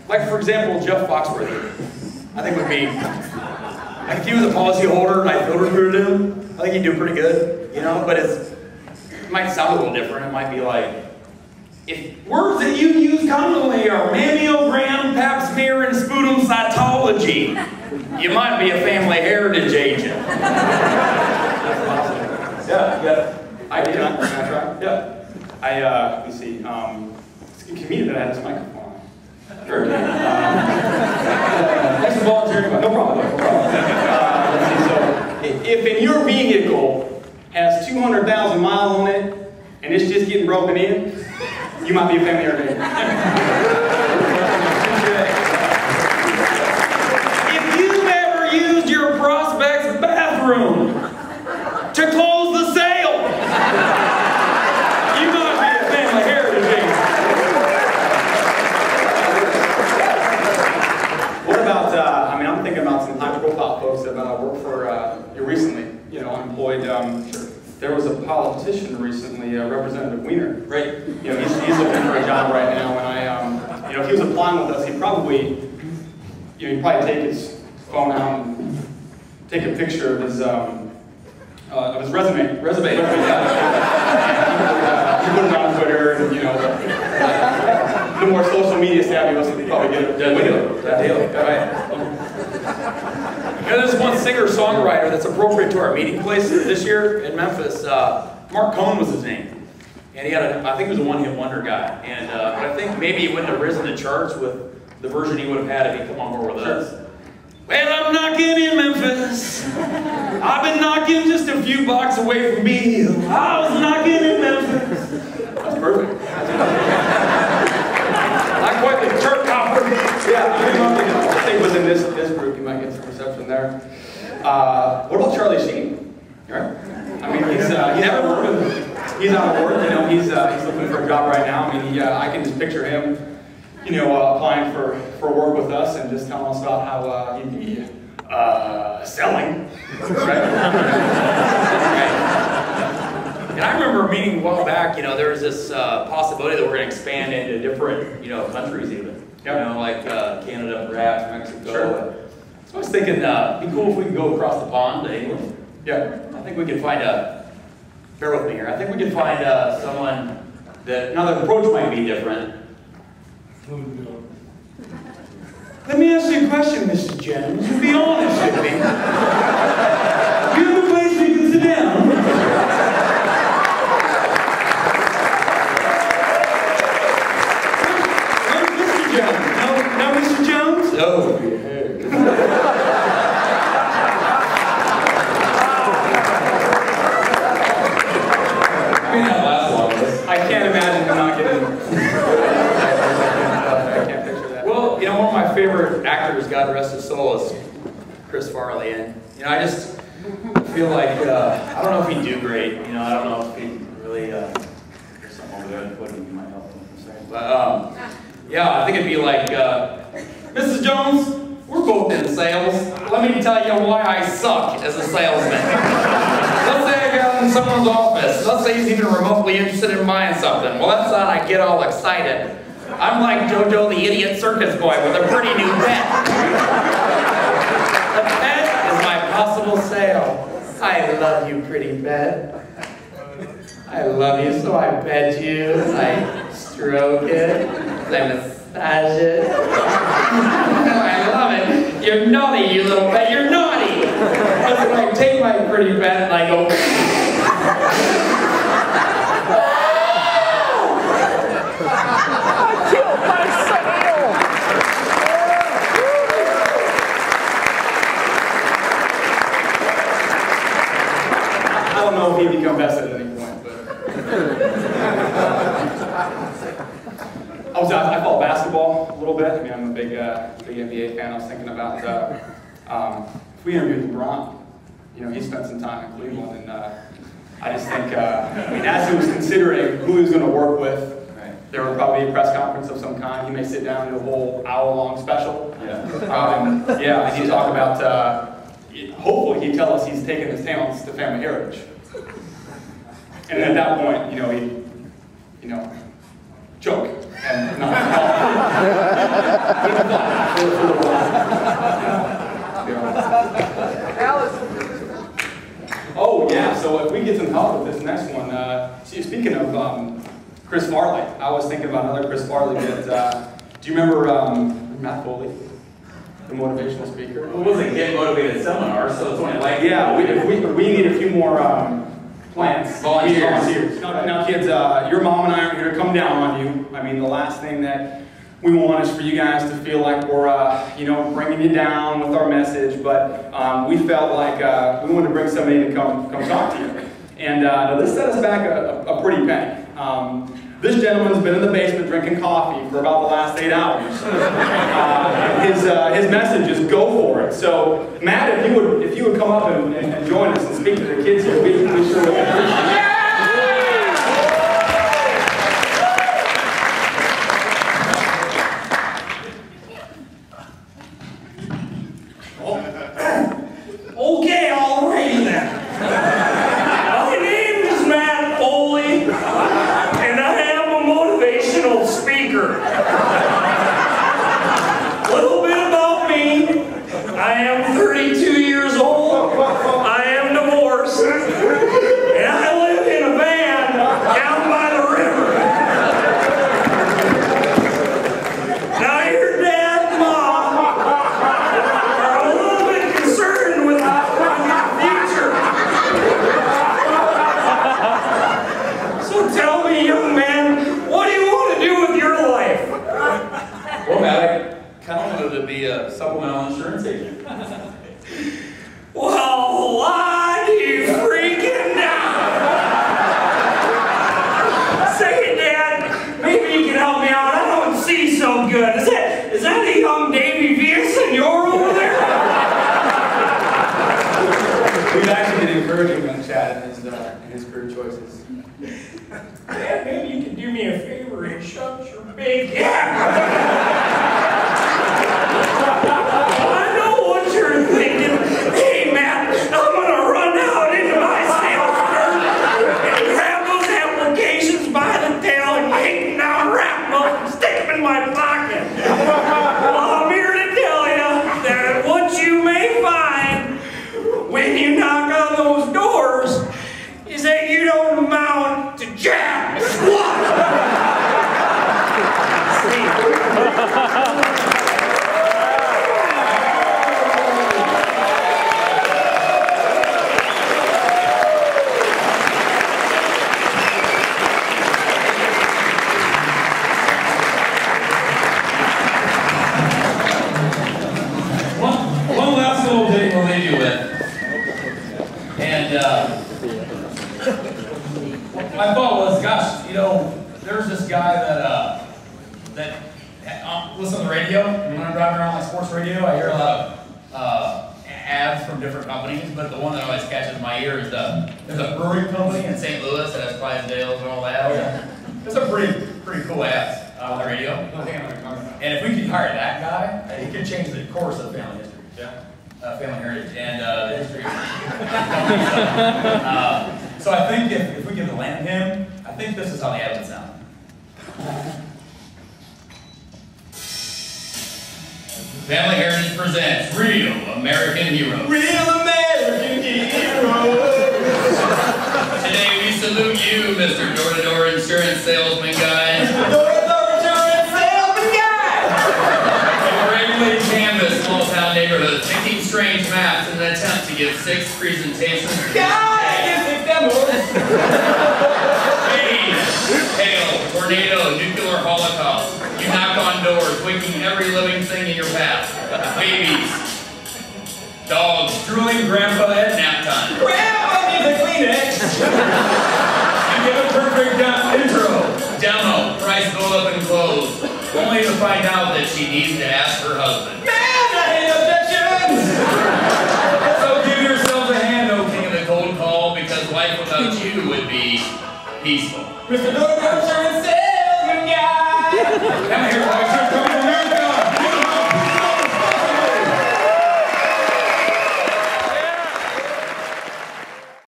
Like, for example, Jeff Foxworthy, I think would be, like, if he was a policy holder and I field recruited him, I think he'd do pretty good, you know, but it might sound a little different. It might be like, if words that you use commonly are mammogram, pap smear, and sputum cytology, you might be a family heritage agent. That's awesome. Yeah. Can I try? Yeah. Let me see. It's a comedian that had this microphone. Sure. Thanks for volunteering. No problem. Let's see. So, if in your vehicle has 200,000 miles on it and it's just getting broken in, you might be a family heritage. If you've ever used your prospect's bathroom to close the sale, you might be a family heritage agent. What about, I'm thinking about some high-profile folks that work for, recently, unemployed. There was a politician recently, Representative Weiner, right? He's looking for a job right now, and if he was applying with us, he'd probably take his phone out and take a picture of his resume. He put it on Twitter, and the more social media savvy was probably get it. That deal. Right. There's one singer-songwriter that's appropriate to our meeting place this year in Memphis. Mark Cohn was his name. And he had I think he was a one-hit wonder guy. And but I think maybe he wouldn't have risen to charts with the version he would have had if he'd come on board with us. Well, I'm knocking in Memphis. I've been knocking just a few blocks away from Beale. I was knocking in Memphis. That's perfect. Not quite the church hopper. Yeah, I think within this group you might get some reception there. What about Charlie Sheen? Right? He's out of work. He's looking for a job right now. I can just picture him, applying for work with us and just telling us about how he'd be selling. Right? And I remember a meeting a while back. There was this possibility that we're going to expand into different, countries even. Like Canada, perhaps, Mexico. Sure. So I was thinking, it'd be cool if we could go across the pond to England. Yeah. I think we could find bear with me here, I think we could find someone that, now the approach might be different. Let me ask you a question, Mrs. Jones. You be honest with me. You have a place we can sit down? Mr. Jones. No, Mr. Jones? Oh, I can't imagine him not getting. I can't picture that. Well, one of my favorite actors, God rest his soul, is Chris Farley, and I just feel like I don't know if he'd do great. I don't know if he'd really. There's something over there that might help him. But yeah, I think it'd be like, Mrs. Jones, we're both in sales. Let me tell you why I suck as a salesman. Let's say I got in someone's office. Let's say he's even remotely interested in buying something. Well, that's not I get all excited. I'm like JoJo the Idiot Circus Boy with a pretty new pet. The pet is my possible sale. I love you, pretty pet. I love you, so I pet you. I stroke it. I massage it. I love it. You're naughty, you little pet. You're naughty. That's when I take my pretty pet and I go. I don't know if he'd become best at any point, but. I follow basketball a little bit. I'm a big NBA fan. I was thinking about if we interviewed LeBron, he spent some time in Cleveland, and I just think, as he was considering who he was going to work with, there would probably be a press conference of some kind. He may sit down and do a whole hour-long special. Yeah. And he'd talk about. Hopefully, he'd tell us he's taken his talents to family heritage. And at that point, he'd, joke and not Oh yeah, so if we get some help with this next one, speaking of Chris Farley, I was thinking about another Chris Farley bit. Do you remember Matt Foley, the motivational speaker? It wasn't Get Motivated seminar, so it's only like... Yeah, we need a few more plants. Volunteers. Now kids, your mom and I aren't here to come down on you. I mean, the last thing that we want is for you guys to feel like we're, bringing you down with our message, but we felt like we wanted to bring somebody to come talk to you. And this set us back a pretty penny. This gentleman's been in the basement drinking coffee for about the last 8 hours. His message is go for it. So, Matt, if you would come up and join us and speak to the kids here, we sure would appreciate it. Okay, all righty then. My name is Matt Foley, and I am a motivational speaker. A little bit about me. I am 32 years old. I am divorced, and I live in a van down by the river. Now your dad and mom are a little bit concerned with your future. So tell me, young man, what do you want to do with your life? Well, Matt, I kind of wanted to be a supplemental insurance agent. Well, why do you freaking down? Say it, Dad. Maybe you can help me out. I don't see so good. Is that a young Davy Villa Senor over there? We've actually been encouraging young Chad in his career choices. Dad, maybe you can do me a favor and shut your big gap. I know what you're thinking. Hey, Matt, I'm going to run out into my sales dirt and grab those applications by the tail and yank them down, wrap them up, and stick them in my pocket. Well, I'm here to tell you that what you may find when you knock on those doors is that you don't amount to jack squat. One last little thing we'll leave you with. And my thought was, gosh, there's this guy that listens to the radio. When I'm driving around my sports radio, I hear a lot of ads from different companies, but the one that always catches my ear is there's a brewing company in St. Louis that has Clydesdales and all that. Yeah. There's a pretty cool ads on the radio. And if we could hire that guy, he could change the course of family history. Yeah. Family heritage and the history. So I think if we could land him, I think this is how the ad would sound. Family Heritage presents Real American Heroes. Real American Heroes. Today we salute you, Mr. Door-to-Door Insurance Salesman Guy. Mr. Door-to-Door Insurance Salesman Guy. You regularly canvass small-town neighborhoods, making strange maps in an attempt to give 6 presentations. God, I can 6 demos. Hail, tornado, nuclear holocaust. You knock on doors, waking every living thing in your path. Babies, dogs, drooling grandpa at nap time. Grandpa needs a Kleenex. You give a perfect intro, demo, price go up and close, only to find out that she needs to ask her husband. Man, I hate objections. So give yourself a hand, O king of the cold call, because life without you would be peaceful. Mr. Door-to-Door Insurance Salesman Guy. Come here, boys.